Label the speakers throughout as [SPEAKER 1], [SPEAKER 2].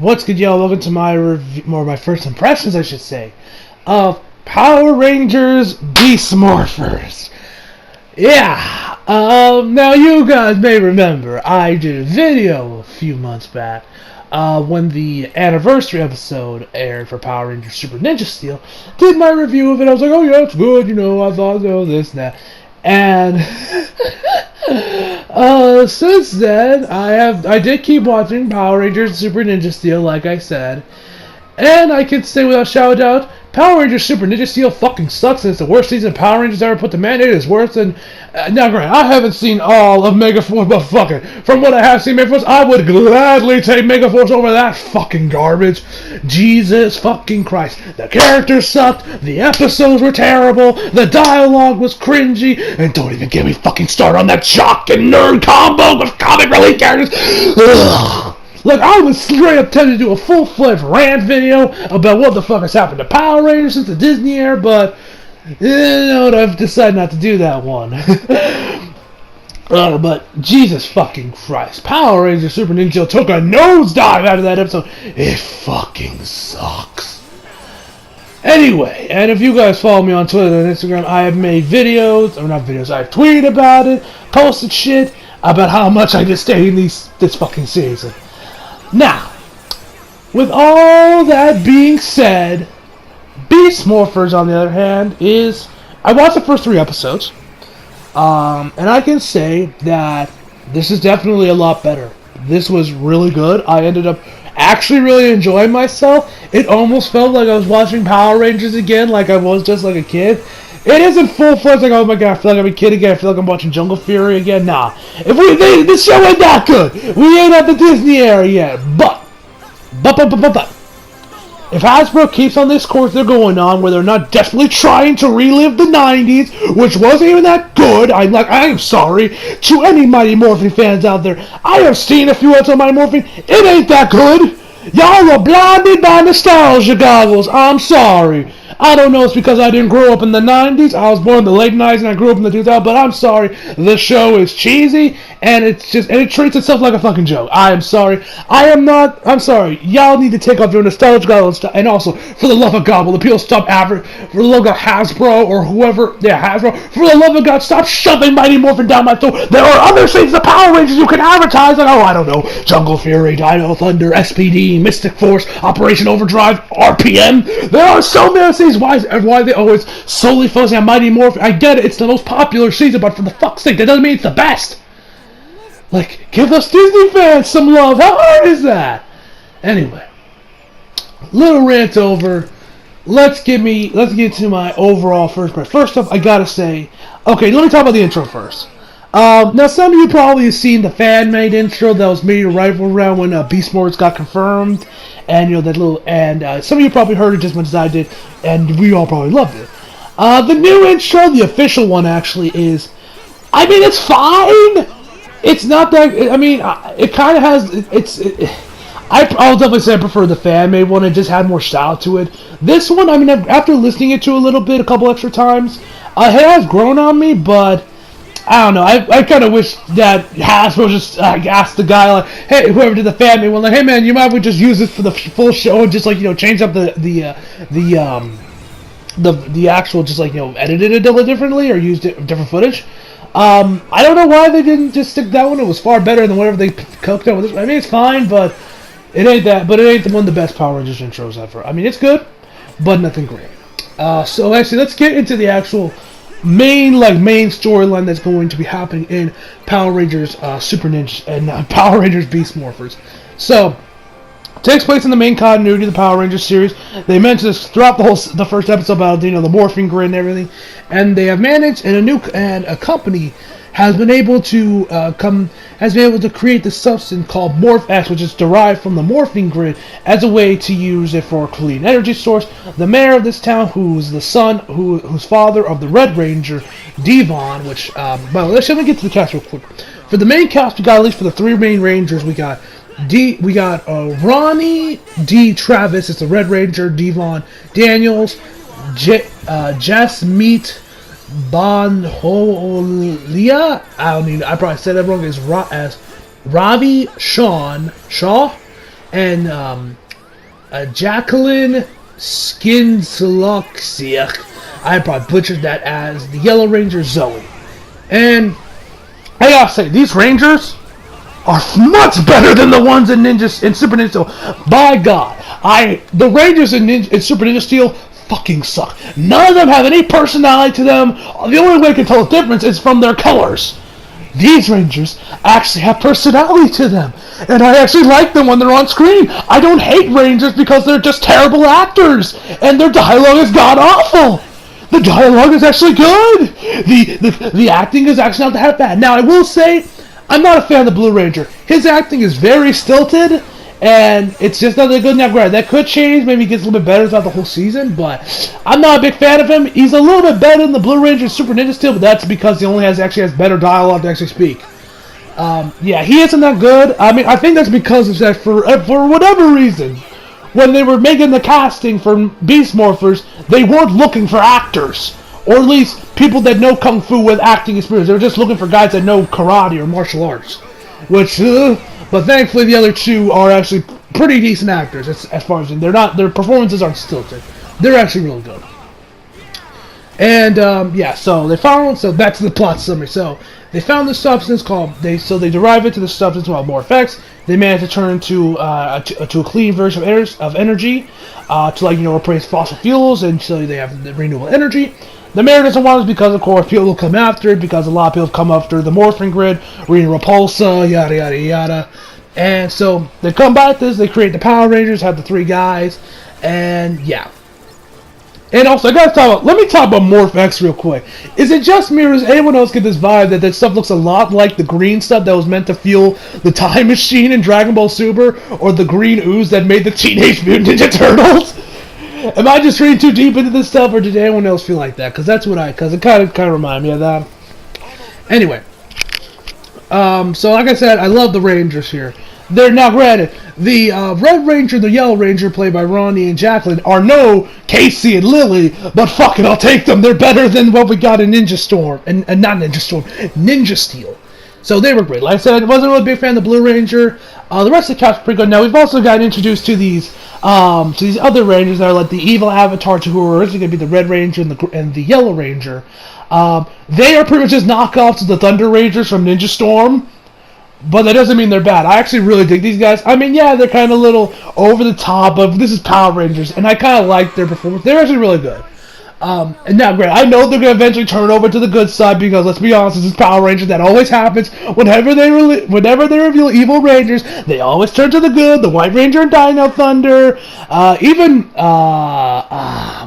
[SPEAKER 1] What's good, y'all? Welcome to my review, or my first impressions, I should say, of Power Rangers Beast Morphers. Yeah, now you guys may remember I did a video a few months back when the anniversary episode aired for Power Rangers Super Ninja Steel. Did my review of it. I was like, oh yeah, it's good, you know, I thought, this and that. And since then, I did keep watching Power Rangers Super Ninja Steel, like I said, and I can say without shadow of doubt, Power Rangers Super Ninja Steel fucking sucks, and it's the worst season Power Rangers ever put to man. It is worse than... now, granted, I haven't seen all of Megaforce, but fucking, from what I have seen Megaforce, I would gladly take Megaforce over that fucking garbage. Jesus fucking Christ. The characters sucked, the episodes were terrible, the dialogue was cringy, and don't even get me fucking started on that jock and nerd combo with comic relief characters. Ugh. Look, I was straight up tempted to do a full-fledged rant video about what the fuck has happened to Power Rangers since the Disney era, but you know what, I've decided not to do that one. But Jesus fucking Christ, Power Rangers Super Ninja took a nosedive out of that episode. It fucking sucks. Anyway, and if you guys follow me on Twitter and Instagram, I have made videos, or not videos, I've tweeted about it, posted shit about how much I disdain this fucking season. Now, with all that being said, Beast Morphers, on the other hand, is... I watched the first 3 episodes, and I can say that this is definitely a lot better. This was really good. I ended up actually really enjoying myself. It almost felt like I was watching Power Rangers again, like I was just like a kid. It isn't full-fledged like, oh my god, I feel like I'm a kid again, I feel like I'm watching Jungle Fury again. Nah. This show ain't that good. We ain't at the Disney era yet. But. If Hasbro keeps on this course they're going on, where they're not desperately trying to relive the 90s, which wasn't even that good, I am sorry to any Mighty Morphin fans out there. I have seen a few episodes of Mighty Morphin. It ain't that good. Y'all are blinded by nostalgia goggles. I'm sorry. I don't know, it's because I didn't grow up in the 90s. I was born in the late 90s and I grew up in the 2000s, but I'm sorry. The show is cheesy and it treats itself like a fucking joke. I am sorry. I'm sorry. Y'all need to take off your nostalgia goggles, and also, for the love of God, will the people stop for the love of Hasbro or whoever, Hasbro, for the love of God, stop shoving Mighty Morphin down my throat. There are other things, the Power Rangers you can advertise, like, I don't know, Jungle Fury, Dino Thunder, SPD, Mystic Force, Operation Overdrive, RPM. There are so many things. Why they always solely focusing on Mighty Morphin? I get it, it's the most popular season, but for the fuck's sake, that doesn't mean it's the best. Like, give us Disney fans some love. How hard is that? Anyway, little rant over. Let's get to my overall first part. First up, I gotta say, okay, let me talk about the intro first. Now, some of you probably have seen the fan-made intro that was made right around when Beast Morphers got confirmed, and some of you probably heard it just as much as I did, and we all probably loved it. The new intro, the official one, actually is, I mean, it's fine. It's not that. I mean, it kind of has. I'll definitely say I prefer the fan-made one. It just had more style to it. This one, I mean, after listening it to a little bit, a couple extra times, it has grown on me, but. I don't know. I kind of wish that Hasbro just asked the guy, like, hey, whoever did the fan-made one, like, hey man, you might as well just use this for the full show and just, like, you know, change up the actual, just, like, you know, edited it a little differently or used different footage. I don't know why they didn't just stick that one. It was far better than whatever they cooked up with this. I mean, it's fine, but it ain't that. But it ain't one of the best Power Rangers intros ever. I mean, it's good, but nothing great. So actually, let's get into the actual main storyline that's going to be happening in Power Rangers Super Ninja and Power Rangers Beast Morphers. So, it takes place in the main continuity of the Power Rangers series. They mentioned this throughout the first episode about, you know, the morphing grid and everything, and they have managed, and a company has been able to create this substance called MorphX, which is derived from the morphing grid, as a way to use it for a clean energy source. The mayor of this town, who's who's father of the Red Ranger, Devon, which, well, let me get to the cast real quick. For the main cast, we got, at least for the 3 main Rangers, we got Ronnie D. Travis, it's the Red Ranger, Devon Daniels, Jess Meet Bonholia, I probably said that wrong, as Ravi Shaw, and Jacqueline Skinsloxiak. I probably butchered that as the Yellow Ranger Zoe. And I gotta say, these Rangers are much better than the ones in Super Ninja Steel. By God, the Rangers in Super Ninja Steel fucking suck. None of them have any personality to them. The only way I can tell the difference is from their colors. These Rangers actually have personality to them, and I actually like them when they're on screen. I don't hate Rangers because they're just terrible actors, and their dialogue is god-awful. The dialogue is actually good. The acting is actually not that bad. Now, I will say, I'm not a fan of the Blue Ranger. His acting is very stilted, and it's just not that good. Now, granted, that could change. Maybe he gets a little bit better throughout the whole season, but I'm not a big fan of him. He's a little bit better than the Blue Ranger Super Ninja Steel, but that's because he only actually has better dialogue to actually speak. Yeah, he isn't that good. I mean, I think that's because of that for whatever reason. When they were making the casting for Beast Morphers, they weren't looking for actors. Or at least people that know Kung Fu with acting experience. They were just looking for guys that know karate or martial arts. But thankfully the other two are actually pretty decent actors as far as their performances aren't stilted. They're actually really good. And yeah, so that's the plot summary. So they found this substance they derive it to the substance called Morphers. They managed to turn to a clean version of energy to replace fossil fuels, and so they have the renewable energy. The mayor doesn't want it because, of course, people will come after it, because a lot of people come after the morphing grid, Rena Repulsa, yada yada yada. And so they combat this, they create the Power Rangers, have the three guys, and yeah. And also, let me talk about Morph X real quick. Is it just me, or does anyone else get this vibe that stuff looks a lot like the green stuff that was meant to fuel the Time Machine in Dragon Ball Super, or the green ooze that made the Teenage Mutant Ninja Turtles? Am I just reading too deep into this stuff, or did anyone else feel like that? Because it kind of reminded me of that. Anyway, so like I said, I love the Rangers here. They're now granted, the Red Ranger and the Yellow Ranger, played by Ronnie and Jacqueline, are no Casey and Lily, but fuck it, I'll take them. They're better than what we got in Ninja Storm, and not Ninja Storm, Ninja Steel. So they were great. Like I said, I wasn't really a big fan of the Blue Ranger. The rest of the cast are pretty good. Now we've also gotten introduced to these other Rangers that are like the evil avatars, who are originally going to be the Red Ranger and the Yellow Ranger. They are pretty much just knockoffs of the Thunder Rangers from Ninja Storm. But that doesn't mean they're bad. I actually really dig these guys. I mean, yeah, they're kind of a little over the top, but this is Power Rangers, and I kind of like their performance. They're actually really good. And now, great, I know they're going to eventually turn over to the good side, because, let's be honest, this is Power Rangers. That always happens. Whenever they reveal evil Rangers, they always turn to the good. The White Ranger and Dino Thunder.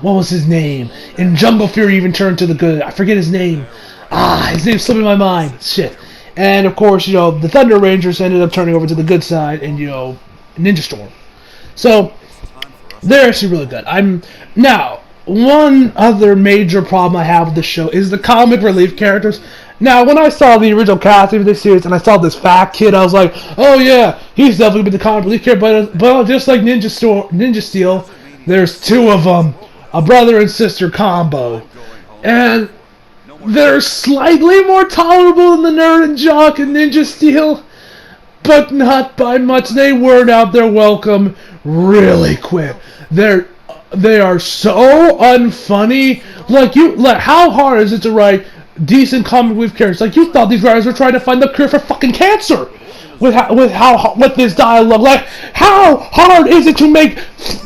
[SPEAKER 1] What was his name? In Jungle Fury, even turned to the good. I forget his name. His name's slipping my mind. Shit. And, of course, the Thunder Rangers ended up turning over to the good side and, Ninja Storm. So, they're actually really good. Now, one other major problem I have with this show is the comic relief characters. Now, when I saw the original casting of this series and I saw this fat kid, I was like, oh yeah, he's definitely been the comic relief character. But just like Ninja Steel, there's two of them, a brother and sister combo. And they're slightly more tolerable than the Nerd and Jock and Ninja Steel, but not by much. They weren't out their welcome really quick. They are so unfunny. How hard is it to write decent comic relief characters? Like, you thought these writers were trying to find the cure for fucking cancer with this dialogue. Like, how hard is it to make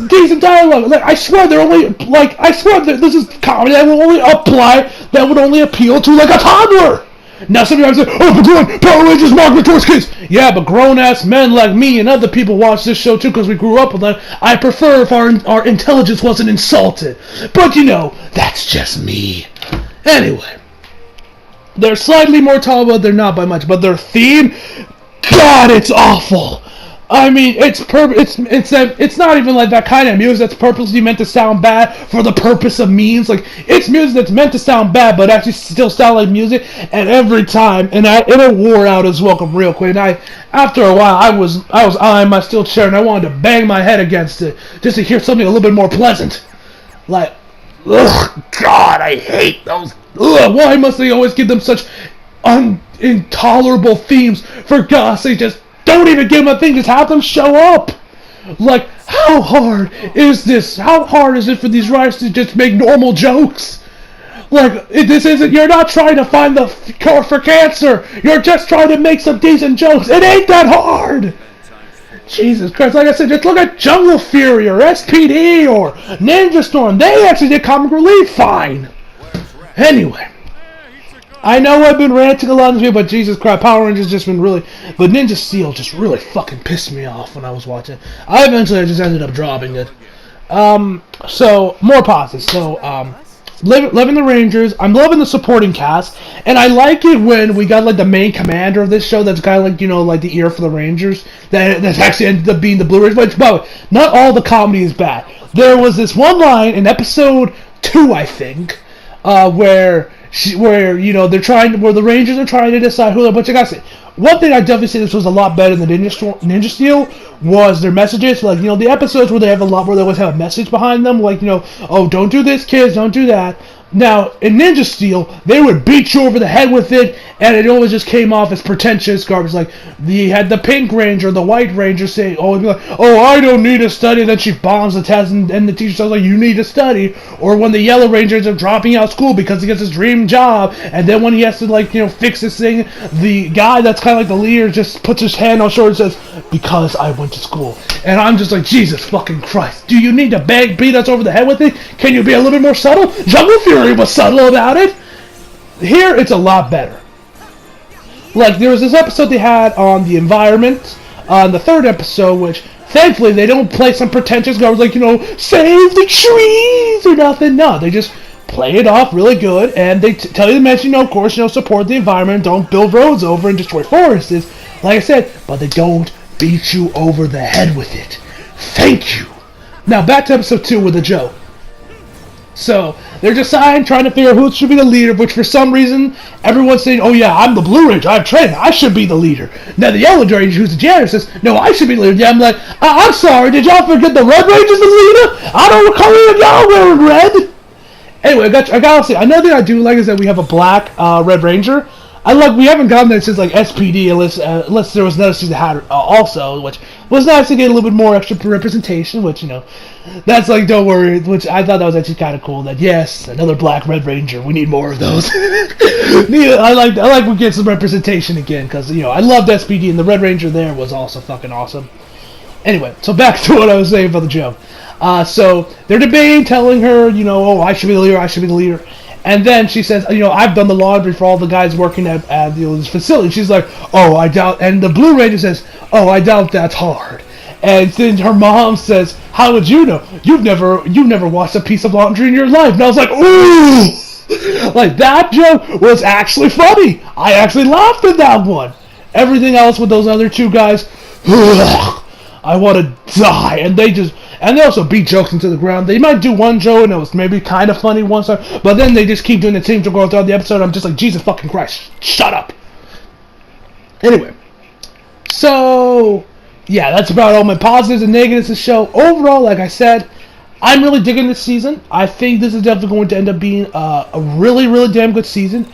[SPEAKER 1] decent dialogue? Like, I swear this is comedy that would only appeal to, like, a toddler. Now some of you say, oh, but Power Rangers marketed towards kids. Yeah, but grown-ass men like me and other people watch this show too because we grew up with them. I prefer if our intelligence wasn't insulted. But, that's just me. Anyway, they're slightly more tolerable, they're not by much, but their theme, God, it's awful. I mean, it's not even like that kind of music that's purposely meant to sound bad for the purpose of means. Like, it's music that's meant to sound bad, but actually still sound like music. And every time, it wore out as welcome real quick. And after a while, I was eyeing my steel chair, and I wanted to bang my head against it just to hear something a little bit more pleasant. Like, ugh, God, I hate those. Ugh, why must they always give them such intolerable themes? For God's sake, just don't even give them a thing, just have them show up. Like, how hard is this? How hard is it for these writers to just make normal jokes? Like, this isn't, you're not trying to find the cure for cancer. You're just trying to make some decent jokes. It ain't that hard. Jesus Christ, like I said, just look at Jungle Fury or SPD or Ninja Storm. They actually did comic relief fine. Anyway, I know I've been ranting a lot in this video, but Jesus Christ, Power Rangers just been really... But Ninja Steel just really fucking pissed me off when I was watching. I just ended up dropping it. So, more pauses. So, loving the Rangers. I'm loving the supporting cast. And I like it when we got, like, the main commander of this show that's kind of like, you know, like the ear for the Rangers. That's actually ended up being the Blue Rangers. But, not all the comedy is bad. There was this one line in episode 2, I think, where the Rangers are trying to decide who. But you gotta say, one thing I definitely say this was a lot better than Ninja Steel was their messages. Like, you know, the episodes where they always have a message behind them. Like, you know, oh, don't do this, kids, don't do that. Now, in Ninja Steel, they would beat you over the head with it, and it always just came off as pretentious garbage. Like, you had the Pink Ranger, the White Ranger saying, oh, I don't need to study, then she bombs the test, and the teacher says, like, you need to study. Or when the Yellow Ranger ends up dropping out of school because he gets his dream job, and then when he has to, like, you know, fix this thing, the guy that's kind of like the leader just puts his hand on his shoulder and says, because I went to school. And I'm just like, Jesus fucking Christ, do you need to beat us over the head with it? Can you be a little bit more subtle? Jungle Fury was subtle about it. Here, it's a lot better. Like, there was this episode they had on the environment, on the third episode, which, thankfully, they don't play some pretentious garbage like, you know, save the trees or nothing. No, they just play it off really good, and they tell you to mention, you know, of course, you know, support the environment, don't build roads over and destroy forests, like I said, but they don't beat you over the head with it. Thank you. Now, back to episode 2 with a joke. So, they're deciding, trying to figure out who should be the leader, which for some reason, everyone's saying, oh yeah, I'm the Blue Ranger, I'm trained, I should be the leader. Now the Yellow Ranger, who's the janitor, says, no, I should be the leader. Yeah, I'm like, I'm sorry, did y'all forget the Red Ranger's the leader? I don't recall y'all wearing red. Anyway, I gotta say, another thing I do like is that we have a black Red Ranger. We haven't gotten that since like SPD, unless there was another season that had also, which was nice to get a little bit more extra representation. Which, you know, that's like, don't worry. Which I thought that was actually kind of cool. That yes, another black Red Ranger. We need more of those. I like we get some representation again because, you know, I loved SPD and the Red Ranger there was also fucking awesome. Anyway, so back to what I was saying about the joke. So they're debating, telling her, you know, oh, I should be the leader. I should be the leader. And then she says, you know, I've done the laundry for all the guys working at this facility. She's like, oh, I doubt. And the Blue Ranger says, oh, I doubt that's hard. And then her mom says, how would you know? You've never washed a piece of laundry in your life. And I was like, ooh! Like, that joke was actually funny. I actually laughed at that one. Everything else with those other two guys, I want to die. And they also beat jokes into the ground. They might do one joke and it was maybe kind of funny once, but then they just keep doing the same joke all throughout the episode. I'm just like, Jesus fucking Christ, shut up. Anyway, so yeah, that's about all my positives and negatives of the show. Overall, like I said, I'm really digging this season. I think this is definitely going to end up being a really, really damn good season.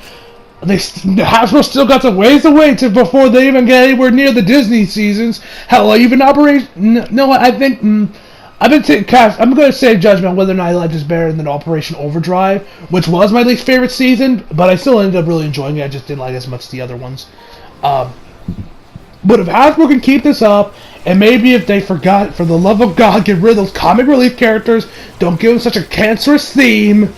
[SPEAKER 1] Hasbro still got some ways to wait before they even get anywhere near the Disney seasons. Hell, even Operation... No, I think... I'm going to say judgment on whether or not I like this better than Operation Overdrive, which was my least favorite season, but I still ended up really enjoying it. I just didn't like it as much as the other ones. But if Hasbro can keep this up, and maybe if they forgot, for the love of God, get rid of those comic relief characters, don't give them such a cancerous theme,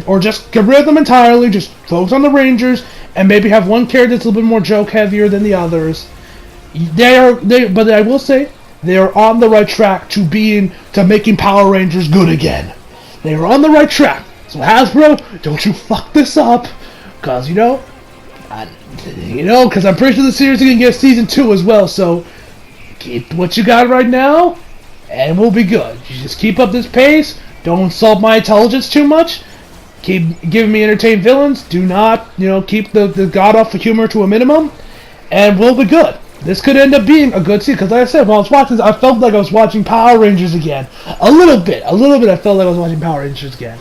[SPEAKER 1] or just get rid of them entirely, just focus on the Rangers, and maybe have one character that's a little bit more joke heavier than the others. But I will say, they are on the right track to making Power Rangers good again. They are on the right track. So Hasbro, don't you fuck this up, because because I'm pretty sure the series is gonna get season 2 as well. So keep what you got right now, and we'll be good. You just keep up this pace. Don't insult my intelligence too much. Keep giving me entertaining villains. Do not, keep the god-awful humor to a minimum, and we'll be good. This could end up being a good season, because like I said, while I was watching this, I felt like I was watching Power Rangers again. A little bit, I felt like I was watching Power Rangers again.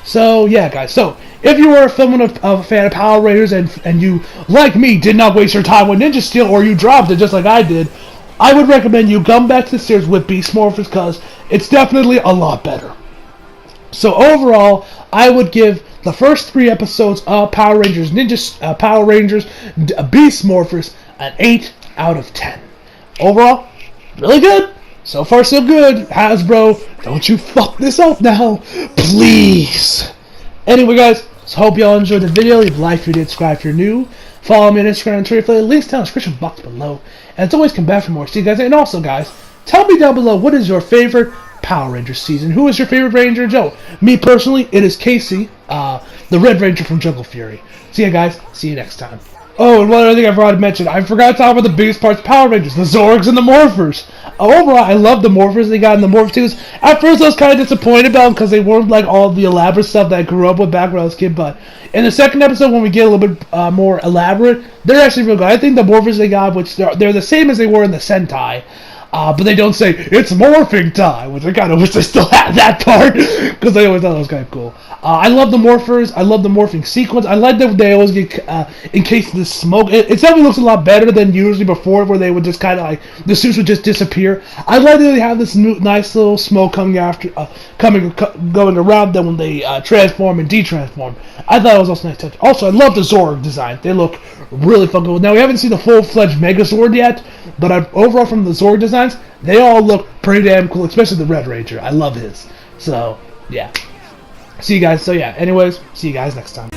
[SPEAKER 1] So, yeah, guys. So, if you were a fan of Power Rangers, and you, like me, did not waste your time with Ninja Steel, or you dropped it just like I did, I would recommend you come back to the series with Beast Morphers because it's definitely a lot better. So overall, I would give the first 3 episodes of Power Rangers Beast Morphers an 8 out of 10. Overall, really good. So far, so good. Hasbro, don't you fuck this up now, please. Anyway, guys, so hope y'all enjoyed the video. Leave a like if you did, subscribe if you're new. Follow me on Instagram and Twitter for the links down in the description box below. And as always, come back for more. See you guys. And also, guys, tell me down below what is your favorite Power Ranger season. Who is your favorite Ranger, Joe? Me personally, it is Casey, the Red Ranger from Jungle Fury. See ya, guys. See you next time. Oh, and one other thing I forgot to mention. I forgot to talk about the biggest parts of Power Rangers, the Zorgs and the Morphers. Overall, I love the Morphers they got in the Morph series. At first, I was kind of disappointed about them because they weren't like all the elaborate stuff that I grew up with back when I was a kid. But in the second episode, when we get a little bit more elaborate, they're actually real good. I think the Morphers they got, which they're the same as they were in the Sentai. But they don't say, it's morphing time, which I kind of wish they still had that part, because I always thought that was kind of cool. I love the Morphers, I love the morphing sequence, I like that they always get encased in the smoke. It definitely looks a lot better than usually before, where they would just kind of like, the suits would just disappear. I like that they have this nice little smoke coming after, going around them when they transform and de-transform. I thought it was also a nice touch. Also, I love the Zorg design, they look really fucking cool. Now, we haven't seen the full-fledged Megazord yet, but overall from the Zorg designs, they all look pretty damn cool, especially the Red Ranger. I love his. So, yeah. See you guys. So, yeah. Anyways, see you guys next time.